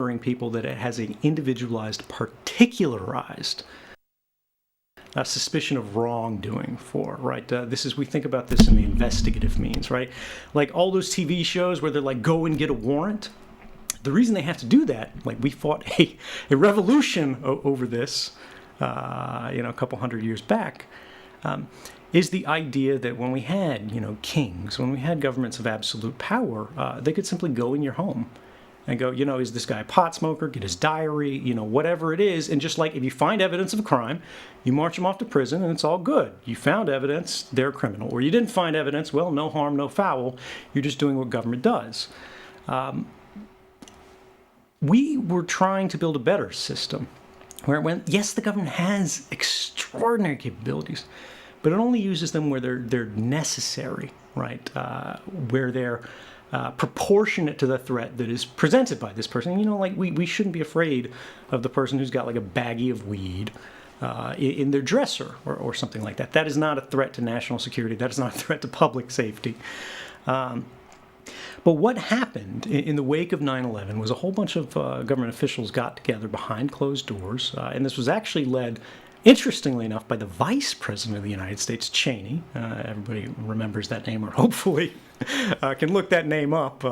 monitoring people that it has an individualized, particularized suspicion of wrongdoing for, right? We think about this in the investigative means, right? Like all those TV shows where they're like, go and get a warrant. The reason they have to do that, like we fought a revolution over this, a couple hundred years back, is the idea that when we had, kings, when we had governments of absolute power, they could simply go in your home and go, is this guy a pot smoker? Get his diary, whatever it is. And just like if you find evidence of a crime, you march him off to prison and it's all good. You found evidence, they're a criminal. Or you didn't find evidence, well, no harm, no foul. You're just doing what government does. We were trying to build a better system where yes, the government has extraordinary capabilities, but it only uses them where they're necessary, right? Where they're proportionate to the threat that is presented by this person. We shouldn't be afraid of the person who's got like a baggie of weed in their dresser or something like that. That is not a threat to national security. That is not a threat to public safety. But what happened in the wake of 9/11 was a whole bunch of government officials got together behind closed doors, and this was actually led, interestingly enough, by the Vice President of the United States, Cheney. Everybody remembers that name, or hopefully can look that name up,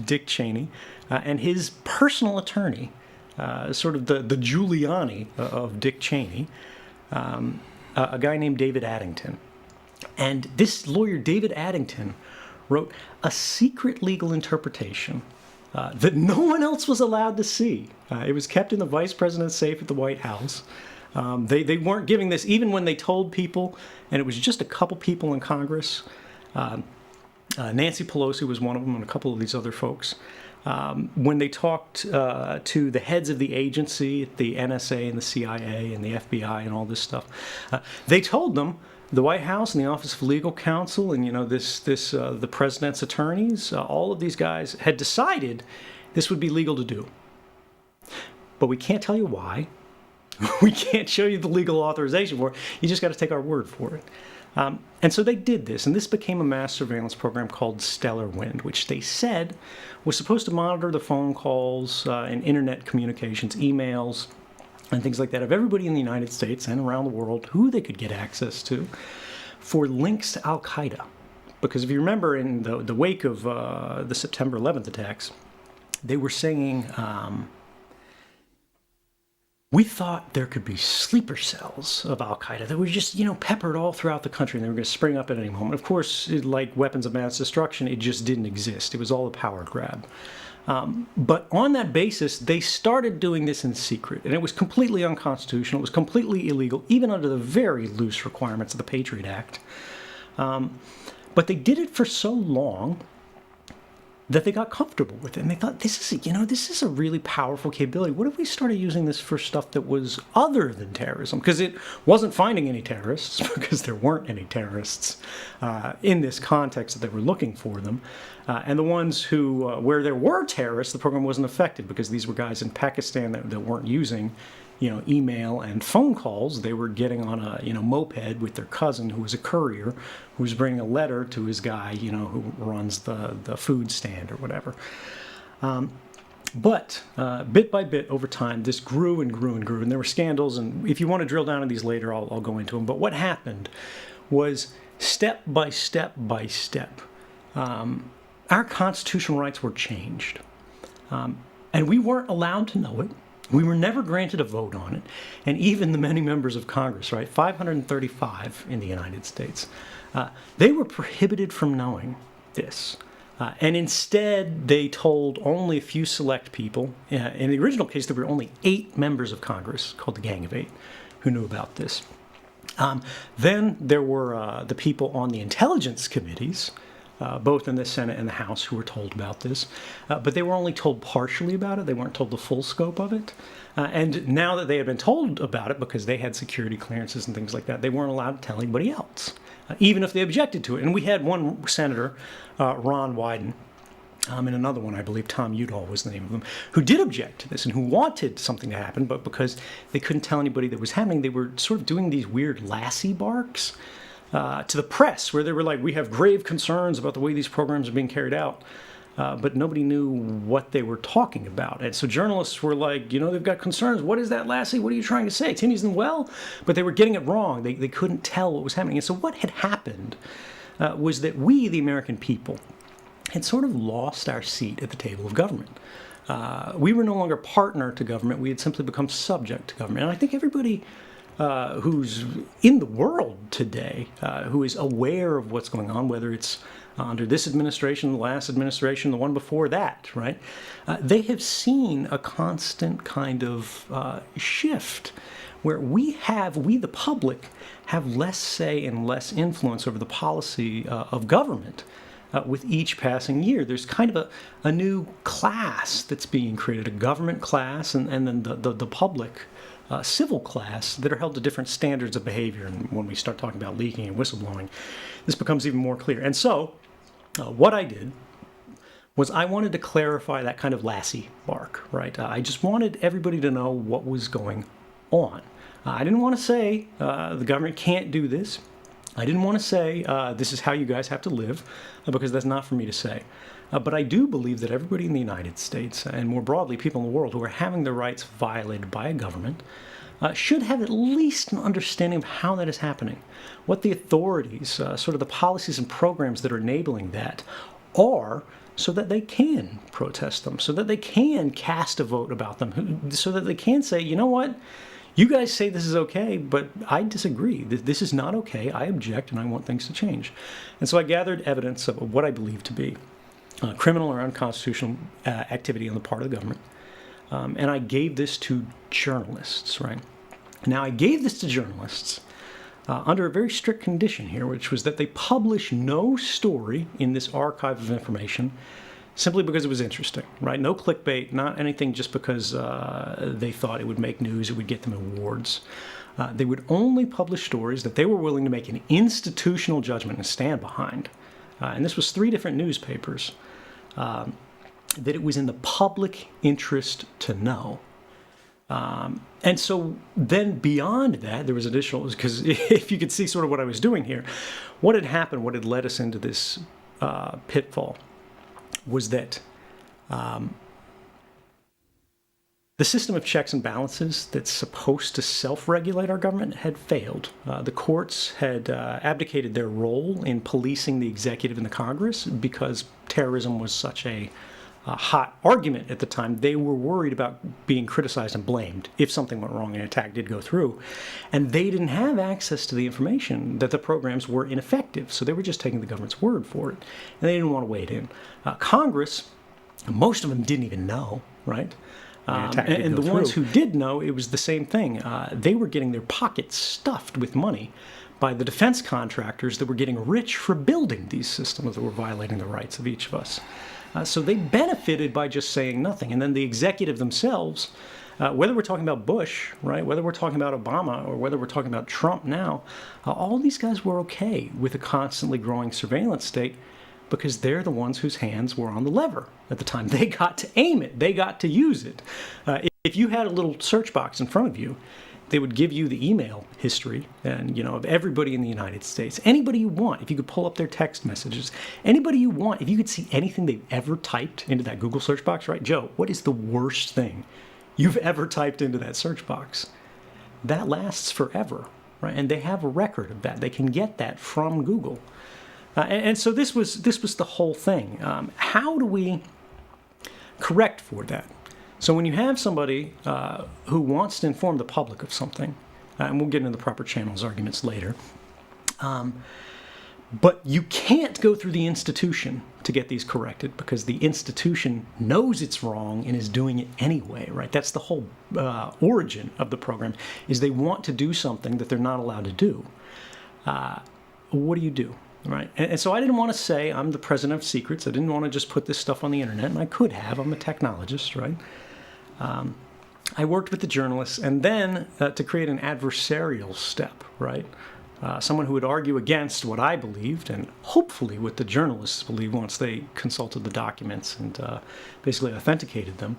Dick Cheney, and his personal attorney, sort of the Giuliani of Dick Cheney, a guy named David Addington. And this lawyer, David Addington, wrote a secret legal interpretation that no one else was allowed to see. It was kept in the Vice President's safe at the White House. They weren't giving this, even when they told people, and it was just a couple people in Congress. Nancy Pelosi was one of them, and a couple of these other folks. When they talked to the heads of the agency, the NSA and the CIA and the FBI and all this stuff, they told them, the White House and the Office of Legal Counsel and, the president's attorneys, all of these guys had decided this would be legal to do. But we can't tell you why. We can't show you the legal authorization for it. You just got to take our word for it. And so they did this, and this became a mass surveillance program called Stellar Wind, which they said was supposed to monitor the phone calls and internet communications, emails, and things like that of everybody in the United States and around the world who they could get access to for links to Al-Qaeda. Because if you remember in the wake of the September 11th attacks, they were saying, we thought there could be sleeper cells of Al-Qaeda that were just, peppered all throughout the country and they were going to spring up at any moment. Of course, like weapons of mass destruction, it just didn't exist. It was all a power grab. But on that basis, they started doing this in secret, and it was completely unconstitutional. It was completely illegal, even under the very loose requirements of the Patriot Act. But they did it for so long that they got comfortable with it, and they thought, this is a really powerful capability. What if we started using this for stuff that was other than terrorism? Because it wasn't finding any terrorists, because there weren't any terrorists in this context that they were looking for them. And the ones who, where there were terrorists, the program wasn't effective because these were guys in Pakistan that weren't using, email and phone calls. They were getting on a, moped with their cousin who was a courier, who was bringing a letter to his guy, who runs the food stand or whatever. But bit by bit over time, this grew and grew and grew, and there were scandals. And if you want to drill down on these later, I'll go into them. But what happened was step by step by step, our constitutional rights were changed. And we weren't allowed to know it. We were never granted a vote on it. And even the many members of Congress, right, 535 in the United States, they were prohibited from knowing this. And instead, they told only a few select people. In the original case, there were only 8 members of Congress, called the Gang of 8, who knew about this. Then there were the people on the intelligence committees, both in the Senate and the House, who were told about this. But they were only told partially about it. They weren't told the full scope of it. And now that they had been told about it, because they had security clearances and things like that, they weren't allowed to tell anybody else, even if they objected to it. And we had one senator, Ron Wyden, and another one, I believe, Tom Udall was the name of him, who did object to this and who wanted something to happen, but because they couldn't tell anybody that was happening, they were sort of doing these weird Lassie barks to the press, where they were like, we have grave concerns about the way these programs are being carried out. but nobody knew what they were talking about. And so journalists were like, they've got concerns. What is that, Lassie? What are you trying to say? Timmy's in well? But they were getting it wrong. They couldn't tell what was happening. And so what had happened was that we, the American people, had sort of lost our seat at the table of government. We were no longer partner to government. We had simply become subject to government. And I think everybody who's in the world today, who is aware of what's going on, whether it's under this administration, the last administration, the one before that, right? They have seen a constant kind of shift where we, the public, have less say and less influence over the policy of government. With each passing year, there's kind of a new class that's being created, a government class, and then the public civil class that are held to different standards of behavior. And when we start talking about leaking and whistleblowing, this becomes even more clear. And so what I did was I wanted to clarify that kind of Lassie bark, right? I just wanted everybody to know what was going on. I didn't want to say the government can't do this. I didn't want to say this is how you guys have to live, because that's not for me to say. But I do believe that everybody in the United States, and more broadly people in the world who are having their rights violated by a government, should have at least an understanding of how that is happening, what the authorities, sort of the policies and programs that are enabling that are, so that they can protest them, so that they can cast a vote about them, so that they can say, you know what? You guys say this is okay, but I disagree. This is not okay. I object, and I want things to change. And so I gathered evidence of what I believe to be criminal or unconstitutional activity on the part of the government. And I gave this to journalists, right? Now, I gave this to journalists under a very strict condition here, which was that they publish no story in this archive of information simply because it was interesting, right? No clickbait, not anything just because they thought it would make news, it would get them awards. They would only publish stories that they were willing to make an institutional judgment and stand behind. And this was 3 different newspapers, that it was in the public interest to know. And so then beyond that, there was additional, because if you could see sort of what I was doing here, what had happened, what had led us into this pitfall, was that the system of checks and balances that's supposed to self-regulate our government had failed. The courts had abdicated their role in policing the executive and the Congress because terrorism was such a hot argument at the time. They were worried about being criticized and blamed if something went wrong and an attack did go through. And they didn't have access to the information that the programs were ineffective, so they were just taking the government's word for it. And they didn't want to wade in. Congress, most of them didn't even know, right? And the ones who did know, it was the same thing. They were getting their pockets stuffed with money by the defense contractors that were getting rich for building these systems that were violating the rights of each of us. So they benefited by just saying nothing. And then the executive themselves, whether we're talking about Bush, right, whether we're talking about Obama, or whether we're talking about Trump now, all these guys were okay with a constantly growing surveillance state because they're the ones whose hands were on the lever at the time. They got to aim it. They got to use it. If you had a little search box in front of you, they would give you the email history and, of everybody in the United States. Anybody you want, if you could pull up their text messages, anybody you want, if you could see anything they've ever typed into that Google search box, right? Joe, what is the worst thing you've ever typed into that search box? That lasts forever, right? And they have a record of that. They can get that from Google. And so this was the whole thing. How do we correct for that? So when you have somebody who wants to inform the public of something, and we'll get into the proper channels arguments later, but you can't go through the institution to get these corrected because the institution knows it's wrong and is doing it anyway, right? That's the whole origin of the program, is they want to do something that they're not allowed to do. What do? Right. And so I didn't want to say I'm the president of secrets. I didn't want to just put this stuff on the internet, and I could have. I'm a technologist, right? I worked with the journalists, and then to create an adversarial step, right? Someone who would argue against what I believed, and hopefully what the journalists believed once they consulted the documents and basically authenticated them.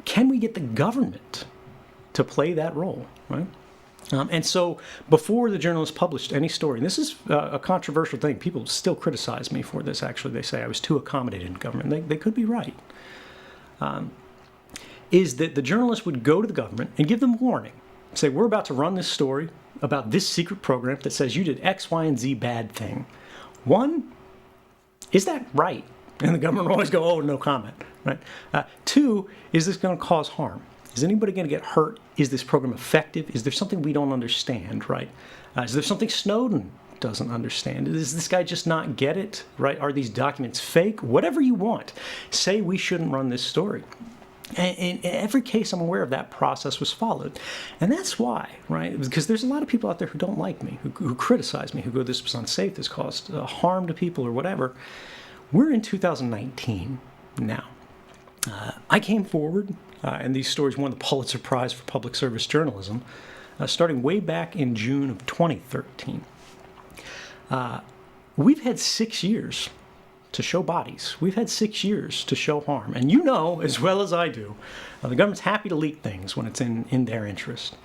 Can we get the government to play that role, right? And so before the journalist published any story, and this is a controversial thing, people still criticize me for this, actually. They say I was too accommodating in government. They could be right. Is that the journalist would go to the government and give them warning. Say, we're about to run this story about this secret program that says you did X, Y, and Z bad thing. One, is that right? And the government will always go, oh, no comment. Right? Two, is this going to cause harm? Is anybody going to get hurt? Is this program effective? Is there something we don't understand, right? Is there something Snowden doesn't understand? Does this guy just not get it, right? Are these documents fake? Whatever you want. Say we shouldn't run this story. And in every case I'm aware of, that process was followed. And that's why, right? Because there's a lot of people out there who don't like me, who criticize me, who go, this was unsafe, this caused harm to people or whatever. We're in 2019 now. I came forward, and these stories won the Pulitzer Prize for Public Service Journalism, starting way back in June of 2013. We've had 6 years to show bodies. We've had 6 years to show harm. And you know, as well as I do, the government's happy to leak things when it's in their interest.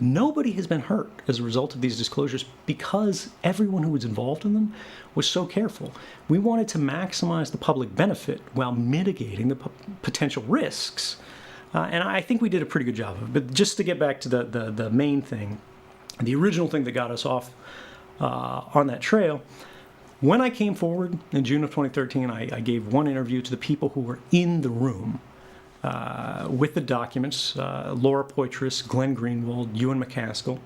Nobody has been hurt as a result of these disclosures because everyone who was involved in them was so careful. We wanted to maximize the public benefit while mitigating the potential risks. And I think we did a pretty good job of it. But just to get back to the main thing, the original thing that got us off on that trail, when I came forward in June of 2013, I gave one interview to the people who were in the room with the documents, Laura Poitras, Glenn Greenwald, Ewan McCaskill.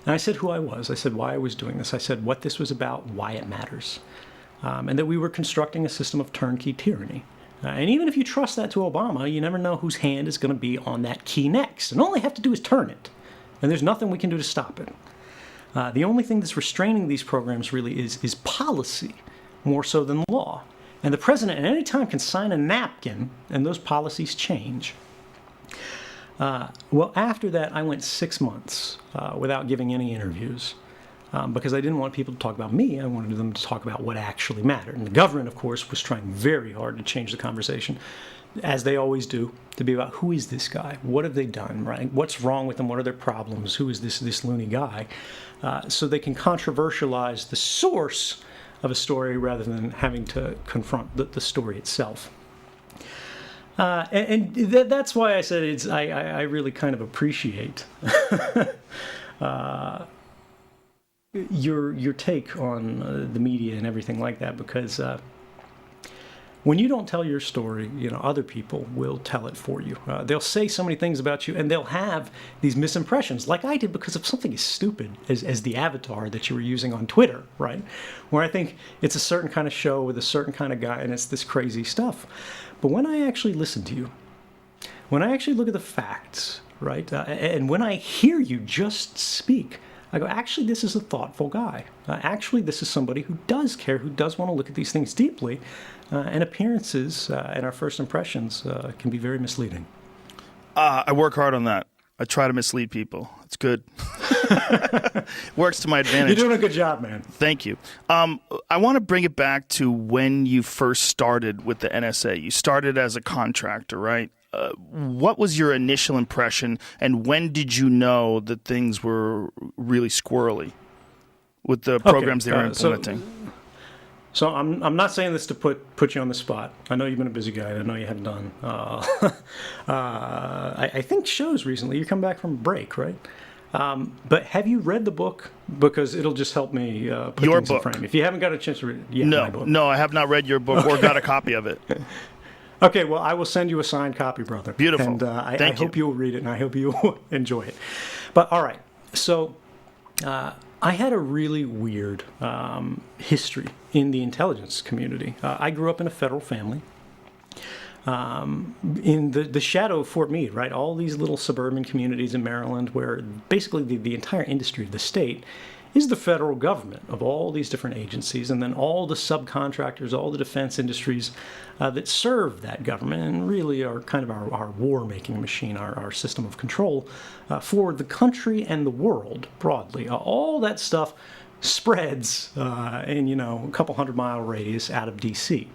And I said who I was. I said why I was doing this. I said what this was about, why it matters, and that we were constructing a system of turnkey tyranny. And even if you trust that to Obama, you never know whose hand is going to be on that key next. And all they have to do is turn it. And there's nothing we can do to stop it. The only thing that's restraining these programs really is policy, more so than law. And the president at any time can sign a napkin, and those policies change. Well, after that, I went 6 months without giving any interviews because I didn't want people to talk about me. I wanted them to talk about what actually mattered. And the government, of course, was trying very hard to change the conversation, as they always do, to be about who is this guy? What have they done, right? What's wrong with them? What are their problems? Who is this loony guy? So they can controversialize the source of a story rather than having to confront the story itself. And that's why I said I really kind of appreciate your take on the media and everything like that, because when you don't tell your story, other people will tell it for you. They'll say so many things about you, and they'll have these misimpressions, like I did because of something as stupid as the avatar that you were using on Twitter, right? Where I think it's a certain kind of show with a certain kind of guy, and it's this crazy stuff. But when I actually listen to you, when I actually look at the facts, right, and when I hear you just speak, I go, actually, this is a thoughtful guy. Actually, this is somebody who does care, who does want to look at these things deeply. And appearances and our first impressions can be very misleading. I work hard on that. I try to mislead people. It's good. Works to my advantage. You're doing a good job, man. Thank you. I want to bring it back to when you first started with the NSA. You started as a contractor, right? What was your initial impression, and when did you know that things were really squirrely with the programs they were implementing? So I'm not saying this to put you on the spot. I know you've been a busy guy. I know you haven't done. I think shows recently. You come back from break, right? But have you read the book? Because it'll just help me put your things book. in frame. If you haven't got a chance to read it, my book. No, I have not read your book or got a copy of it. Okay, well, I will send you a signed copy, brother. Beautiful. And I hope you'll read it, and I hope you'll enjoy it. But all right, so I had a really weird history in the intelligence community. I grew up in a federal family in the shadow of Fort Meade, right? All these little suburban communities in Maryland where basically the entire industry of the state is the federal government of all these different agencies, and then all the subcontractors, all the defense industries that serve that government and really are kind of our war-making machine, our system of control for the country and the world broadly. All that stuff spreads in, a couple 100-mile radius out of D.C.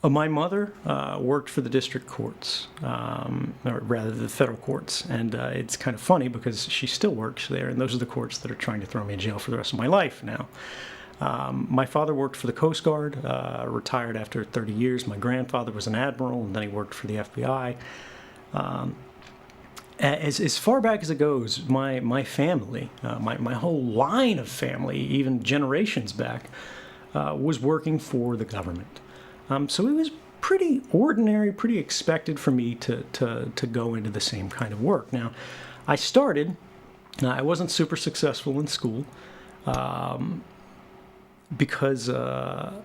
My mother worked for the district courts, or rather the federal courts, and it's kind of funny because she still works there, and those are the courts that are trying to throw me in jail for the rest of my life now. My father worked for the Coast Guard, retired after 30 years. My grandfather was an admiral, and then he worked for the FBI. As far back as it goes, my family, my whole line of family, even generations back, was working for the government. So it was pretty ordinary, pretty expected for me to go into the same kind of work. Now, I wasn't super successful in school because I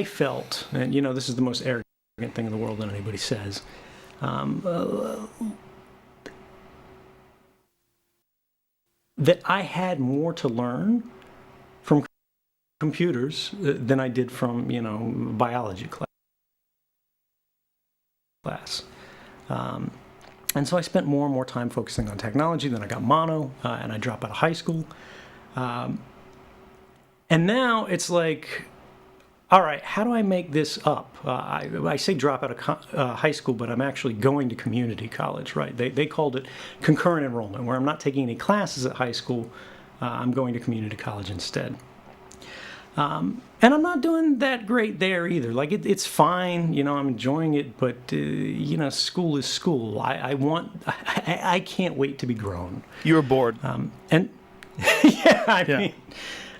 felt, and this is the most arrogant thing in the world that anybody says, that I had more to learn from computers than I did from, biology class. And so I spent more and more time focusing on technology. Then I got mono, and I dropped out of high school. And now it's like, all right, how do I make this up? I say drop out of high school, but I'm actually going to community college, right? They called it concurrent enrollment, where I'm not taking any classes at high school. I'm going to community college instead. And I'm not doing that great there either. Like, it's fine, I'm enjoying it, but, school is school. I can't wait to be grown. You were bored. And yeah, I mean,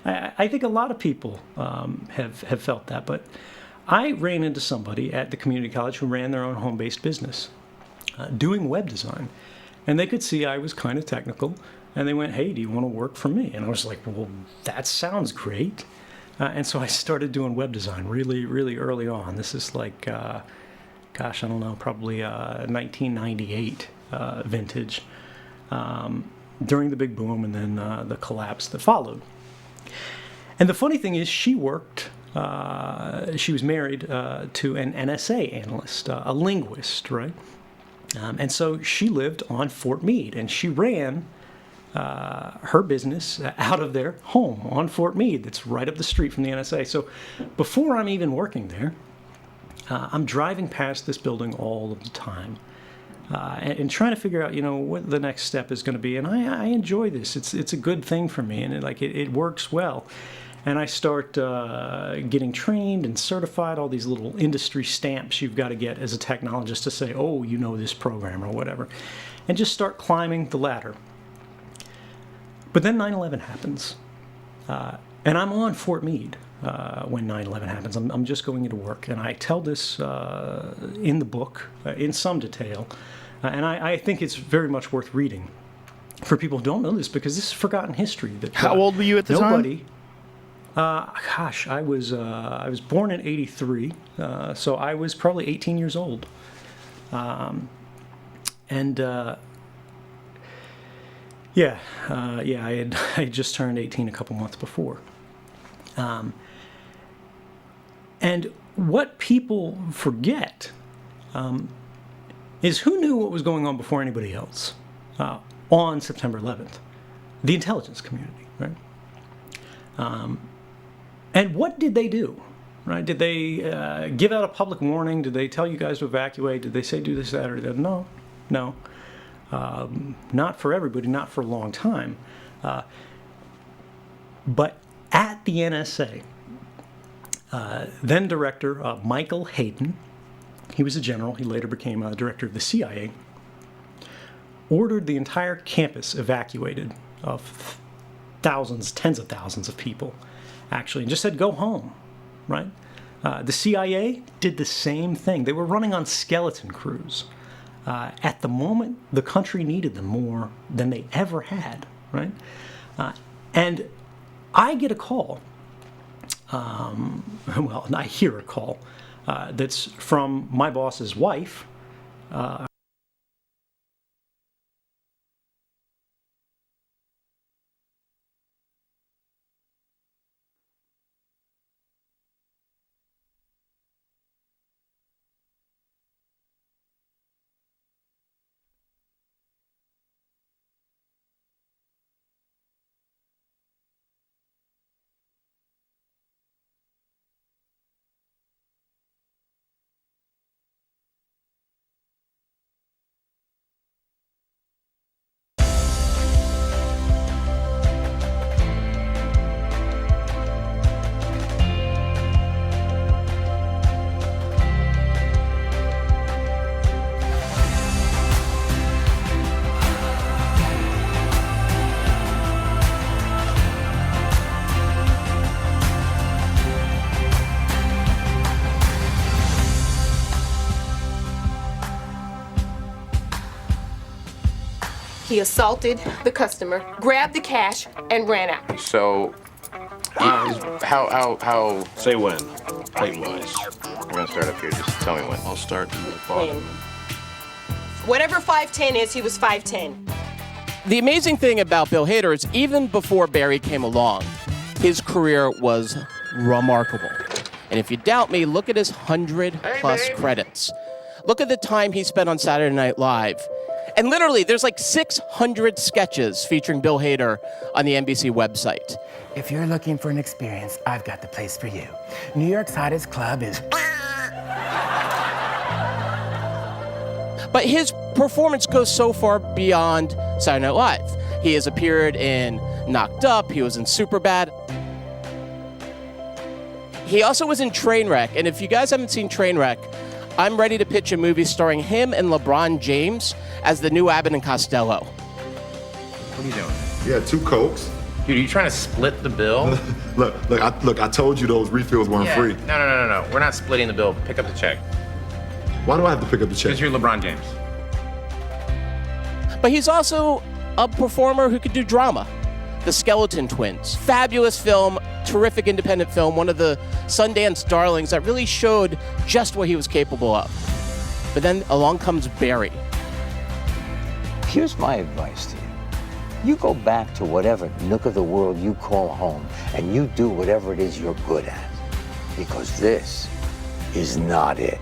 I think a lot of people have felt that, but I ran into somebody at the community college who ran their own home-based business doing web design. And they could see I was kind of technical, and they went, hey, do you want to work for me? And I was like, well, that sounds great. And so I started doing web design really, really early on. This is like, I don't know, probably 1998 vintage, during the big boom and then the collapse that followed. And the funny thing is, she was married to an NSA analyst, a linguist, right? And so she lived on Fort Meade, and she ran her business out of their home on Fort Meade that's right up the street from the NSA. So before I'm even working there, I'm driving past this building all of the time and trying to figure out, what the next step is going to be. And I enjoy this. It's a good thing for me, and it works well. And I start getting trained and certified, all these little industry stamps you've got to get as a technologist to say, oh, you know this program or whatever, and just start climbing the ladder. But then 9/11 happens, and I'm on Fort Meade when 9/11 happens. I'm just going into work, and I tell this in the book in some detail, and I think it's very much worth reading for people who don't know this, because this is forgotten history. That How old were you at the time? I was born in '83, so I was probably 18 years old, I had just turned 18 a couple months before. And what people forget is who knew what was going on before anybody else on September 11th? The intelligence community, right? And what did they do? Right? Did they give out a public warning? Did they tell you guys to evacuate? Did they say do this, that, or that? No. Not for everybody, not for a long time. But at the NSA, then director Michael Hayden, he was a general, he later became director of the CIA, ordered the entire campus evacuated of thousands, tens of thousands of people, actually, and just said, go home, right? The CIA did the same thing. They were running on skeleton crews. At the moment, the country needed them more than they ever had, right? And I get a call, I hear a call that's from my boss's wife, He assaulted the customer, grabbed the cash, and ran out. So, how? Say when. Height-wise. I'm gonna start up here. Just tell me when. I'll start from the bottom. Whatever 5'10" is, he was 5'10". The amazing thing about Bill Hader is even before Barry came along, his career was remarkable. And if you doubt me, look at his 100-plus credits. Look at the time he spent on Saturday Night Live. And literally, there's like 600 sketches featuring Bill Hader on the NBC website. If you're looking for an experience, I've got the place for you. New York's hottest club is... But his performance goes so far beyond Saturday Night Live. He has appeared in Knocked Up, he was in Superbad. He also was in Trainwreck, and if you guys haven't seen Trainwreck, I'm ready to pitch a movie starring him and LeBron James as the new Abbott and Costello. What are you doing? Yeah, 2 Cokes. Dude, are you trying to split the bill? Look, I told you those refills weren't free. No. We're not splitting the bill. Pick up the check. Why do I have to pick up the check? Because you're LeBron James. But he's also a performer who could do drama. The Skeleton Twins. Fabulous film, terrific independent film, one of the Sundance darlings that really showed just what he was capable of. But then along comes Barry. Here's my advice to you. You go back to whatever nook of the world you call home, and you do whatever it is you're good at. Because this is not it.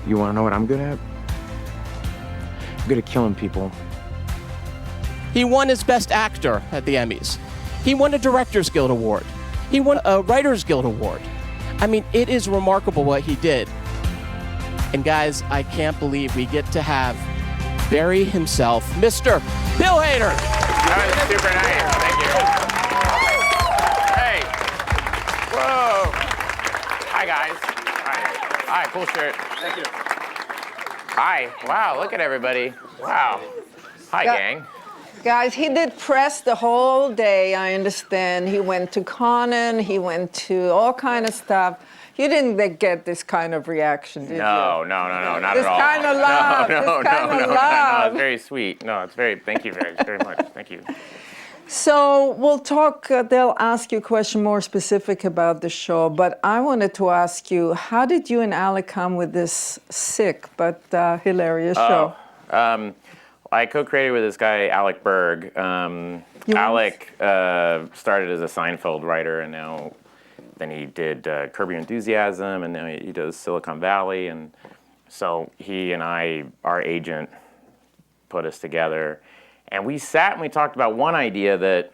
You want to know what I'm good at? I'm good at killing people. He won his Best Actor at the Emmys. He won a Directors Guild Award. He won a Writers Guild Award. I mean, it is remarkable what he did. And guys, I can't believe we get to have Barry himself, Mr. Bill Hader. That was super nice. Thank you. Hey. Whoa. Hi, guys. Hi, cool shirt. Thank you. Hi. Wow, look at everybody. Wow. Hi, gang. Guys, he did press the whole day, I understand. He went to Conan, he went to all kind of stuff. You didn't get this kind of reaction, did you? No, not at all. This kind of love, No, love. it's very sweet. No, it's very, thank you very much. Thank you. So we'll talk, they'll ask you a question more specific about the show, but I wanted to ask you, how did you and Alec come with this sick but hilarious show? I co-created with this guy, Alec Berg. Alec started as a Seinfeld writer, and then he did Curb Your Enthusiasm, and now he does Silicon Valley. And so he and our agent, put us together. And we sat and we talked about one idea that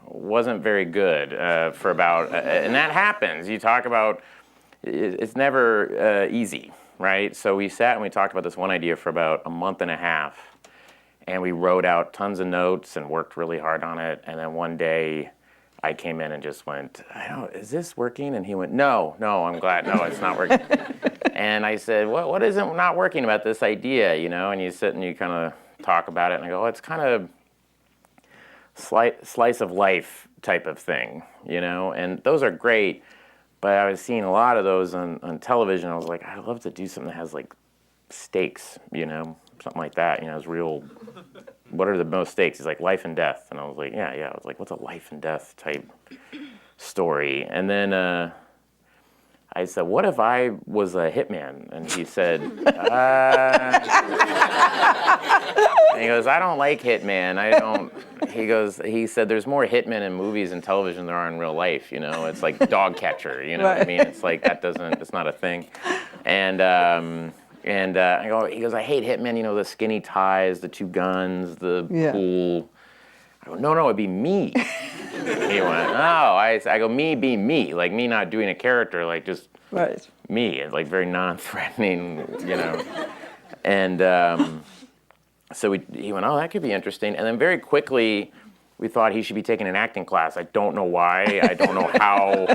wasn't very good for about, and that happens. You talk about, it's never easy, right? So we sat and we talked about this one idea for about a month and a half. And we wrote out tons of notes and worked really hard on it. And then one day I came in and just went, is this working? And he went, no, I'm glad. No, it's not working. And I said, what isn't not working about this idea, you know? And you sit and you kind of talk about it. And I go, it's kind of slice of life type of thing, you know? And those are great. But I was seeing a lot of those on television. I was like, I'd love to do something that has like stakes, you know? Something like that, you know, it's real. What are the most stakes? He's like life and death, and I was like, yeah. I was like, what's a life and death type story? And then I said, what if I was a hitman? And he said, and he goes, I don't like hitman. I don't. He said, there's more hitmen in movies and television than there are in real life. You know, it's like dog catcher. You know what I mean? It's like it's not a thing. And he goes, I hate hitmen, you know, the skinny ties, the 2 guns, the pool. I go, no, it'd be me. He went, I go, me be me, like me not doing a character, like just me, and like very non-threatening, you know. And so he went, that could be interesting. And then very quickly, we thought he should be taking an acting class. I don't know why. I don't know how.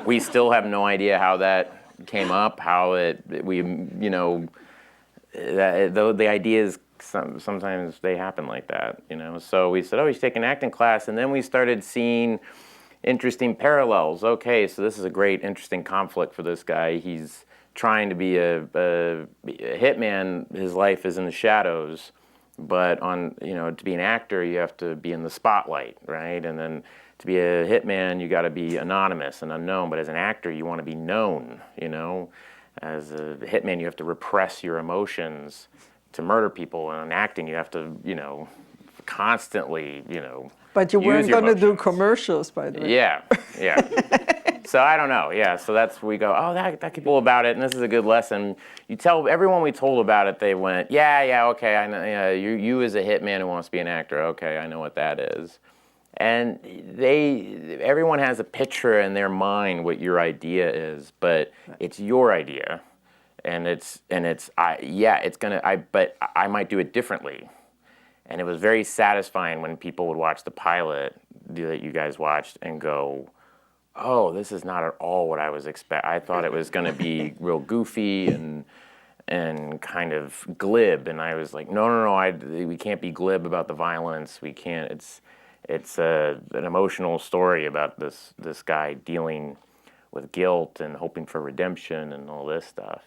We still have no idea how that came up, how though the ideas sometimes they happen like that, you know. So we said, he's taking an acting class, and then we started seeing interesting parallels. Okay, so this is a great, interesting conflict for this guy. He's trying to be a hitman. His life is in the shadows, But to be an actor, you have to be in the spotlight, right? And then to be a hitman, you got to be anonymous and unknown. But as an actor, you want to be known, As a hitman, you have to repress your emotions to murder people. And in acting, you have to, constantly, But you weren't use your going to do emotions. commercials, by the way. Yeah. So I don't know. Yeah. So we go, oh, that could be cool about it, and this is a good lesson. You tell everyone we told about it, they went, yeah, okay, I know. Yeah, you as a hitman who wants to be an actor, okay, I know what that is. And everyone has a picture in their mind what your idea is, but it's your idea, but I might do it differently. And it was very satisfying when people would watch the pilot that you guys watched and go, oh, this is not at all what I was expecting. I thought it was going to be real goofy and kind of glib, and I was like, no, we can't be glib about the violence. We can't. It's an emotional story about this guy dealing with guilt and hoping for redemption and all this stuff,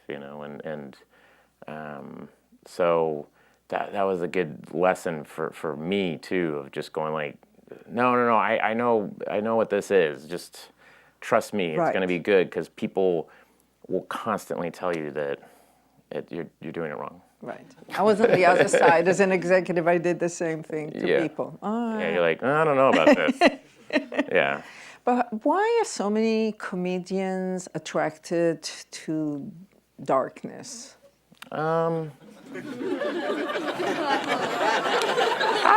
so that was a good lesson for me too, of just going like, no, I know what this is. Just trust me, it's going to be good, because people will constantly tell you that you're doing it wrong. Right. I was on the other side. As an executive, I did the same thing to people. Yeah, you're like, I don't know about this. Yeah. But why are so many comedians attracted to darkness? I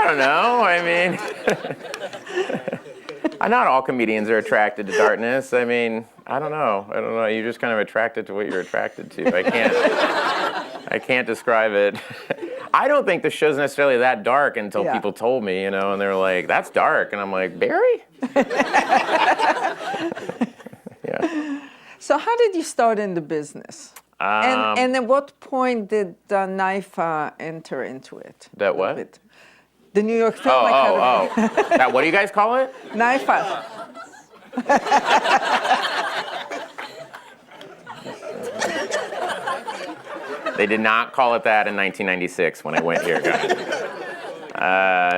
don't know. I mean, not all comedians are attracted to darkness. I mean, I don't know. You're just kind of attracted to what you're attracted to. I can't describe it. I don't think the show's necessarily that dark until people told me, and they're like, that's dark. And I'm like, Barry? Yeah. So how did you start in the business? And at what point did NYFA enter into it? That what? The New York Film Academy. That, what do you guys call it? NYFA. They did not call it that in 1996 when I went here, guys. It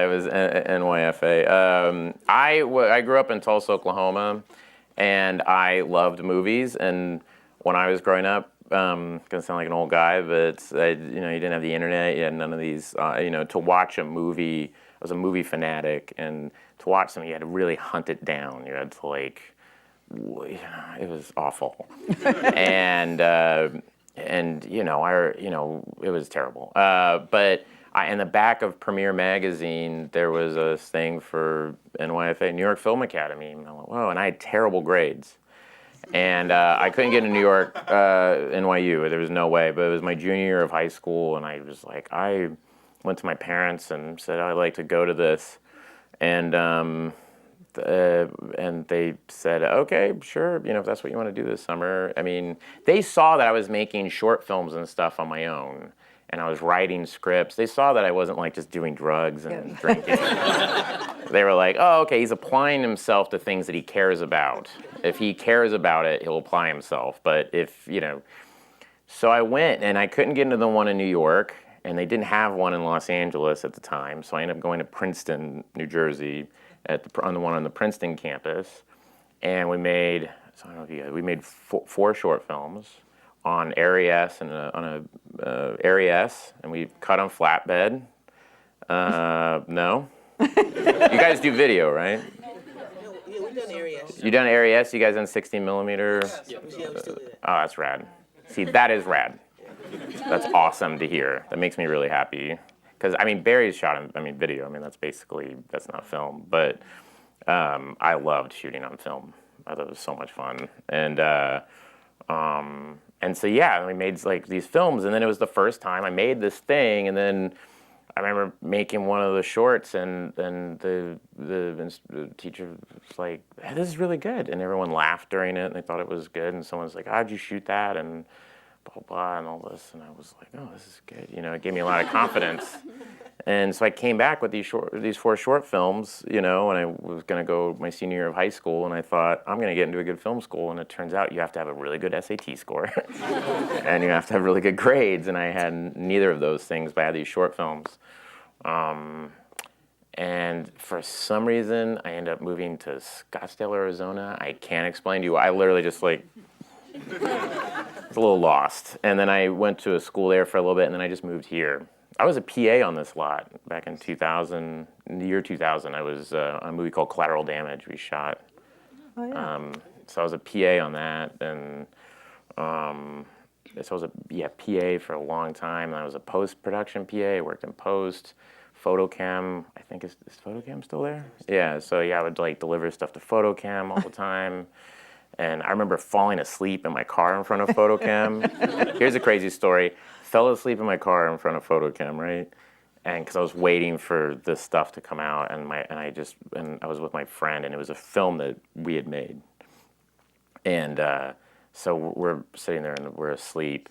was NYFA. I grew up in Tulsa, Oklahoma, and I loved movies. And when I was growing up, gonna sound like an old guy, but you didn't have the internet, you had none of these. To watch a movie, I was a movie fanatic, and to watch something, you had to really hunt it down. You had to it was awful, and it was terrible. But in the back of Premiere Magazine, there was a thing for NYFA, New York Film Academy. And I went, whoa, and I had terrible grades. And I couldn't get into New York, NYU. There was no way. But it was my junior year of high school, and I was like, I went to my parents and said, I'd like to go to this. And they said, okay, sure, if that's what you want to do this summer. I mean, they saw that I was making short films and stuff on my own, and I was writing scripts. They saw that I wasn't just doing drugs and drinking. They were like, oh, okay, he's applying himself to things that he cares about. If he cares about it, he'll apply himself. But so I went, and I couldn't get into the one in New York, and they didn't have one in Los Angeles at the time, so I ended up going to Princeton, New Jersey, on the one on the Princeton campus, and we made four short films on ARRI-S and on a ARRI-S, and we cut on flatbed. No, you guys do video, right? Yeah, we've done ARRI-S. You done ARRI-S? You guys done 16 millimeter? Yeah, we still do that. Oh, that's rad. See, that is rad. That's awesome to hear. That makes me really happy. Because, Barry's shot in, video. That's not film. But I loved shooting on film. I thought it was so much fun. And so, we made, these films. And then it was the first time I made this thing. And then I remember making one of the shorts. And then the teacher was like, hey, this is really good. And everyone laughed during it. And they thought it was good. And someone was like, how'd you shoot that? And blah, blah, and all this, and I was like, oh, this is good. It gave me a lot of confidence. And so I came back with these four short films, and I was going to go my senior year of high school, and I thought, I'm going to get into a good film school, and it turns out you have to have a really good SAT score, and you have to have really good grades, and I had neither of those things, but I had these short films. And for some reason, I ended up moving to Scottsdale, Arizona. I can't explain to you. I literally just like, was a little lost. And then I went to a school there for a little bit, and then I just moved here. I was a PA on this lot back in 2000, in the year 2000. I was on a movie called Collateral Damage we shot. Oh, yeah. So I was a PA on that, and so I was a PA for a long time. And I was a post-production PA. I worked in post, photocam. I think is photocam still there? Yeah. So yeah, I would like deliver stuff to photocam all the time. And I remember falling asleep in my car in front of photocam. Here's a crazy story. Fell asleep in my car in front of photocam, right? And because I was waiting for this stuff to come out, and I was with my friend, and it was a film that we had made. And so we're sitting there and we're asleep,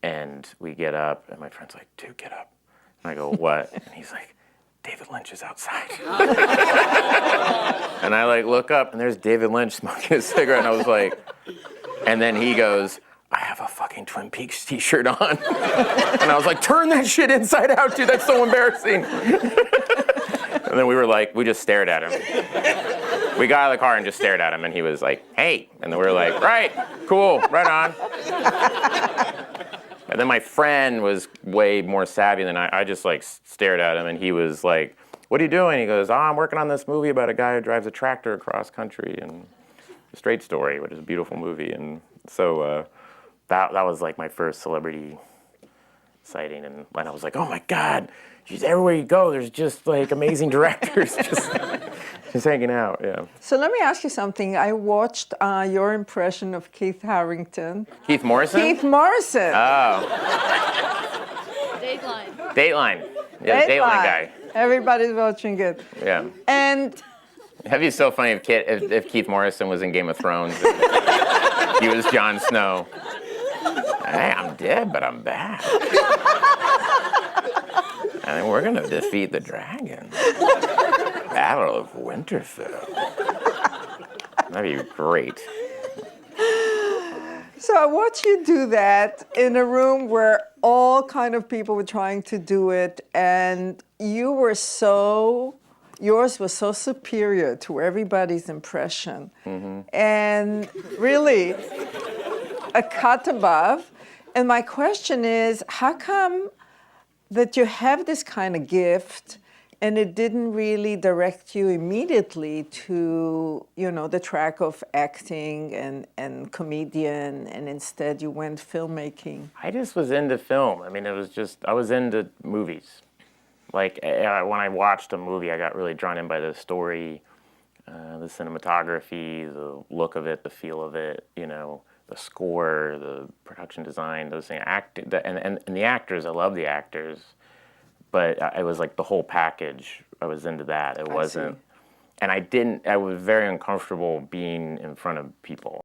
and we get up, and my friend's like, "Dude, get up." And I go, "What?" And he's like, "David Lynch is outside." And I like look up, and there's David Lynch smoking a cigarette, and I was like, and then he goes, "I have a fucking Twin Peaks t-shirt on." And I was like, "Turn that shit inside out, dude, that's so embarrassing." And then we just stared at him. We got out of the car and just stared at him, and he was like, "Hey." And then we were like, "Right, cool, right on." And then my friend was way more savvy than I just like stared at him, and he was like, "What are you doing?" He goes, "Oh, I'm working on this movie about a guy who drives a tractor across country, and a straight story, which is a beautiful movie." And so that was like my first celebrity sighting, and I was like, "Oh my God, everywhere you go, there's just like amazing directors just hanging out." Yeah. So let me ask you something. I watched your impression of Keith Harrington. Keith Morrison? Keith Morrison. Oh. Dateline. Yeah, the Dateline guy. Everybody's watching it. Yeah. And That'd be so funny if Keith Morrison was in Game of Thrones. He was Jon Snow. "Hey, I'm dead, but I'm back. And we're gonna defeat the dragon. Battle of Winterfell." That'd be great. so I watched you do that in a room where all kind of people were trying to do it, and yours was so superior to everybody's impression. Mm-hmm. And really a cut above. And my question is, how come that you have this kind of gift and it didn't really direct you immediately to, the track of acting and comedian, and instead you went filmmaking? I just was into film. I mean, I was into movies. Like, when I watched a movie, I got really drawn in by the story, the cinematography, the look of it, the feel of it, the score, the production design, those things. And the actors, I love the actors, but it was like the whole package. I was into that. It wasn't, and I was very uncomfortable being in front of people.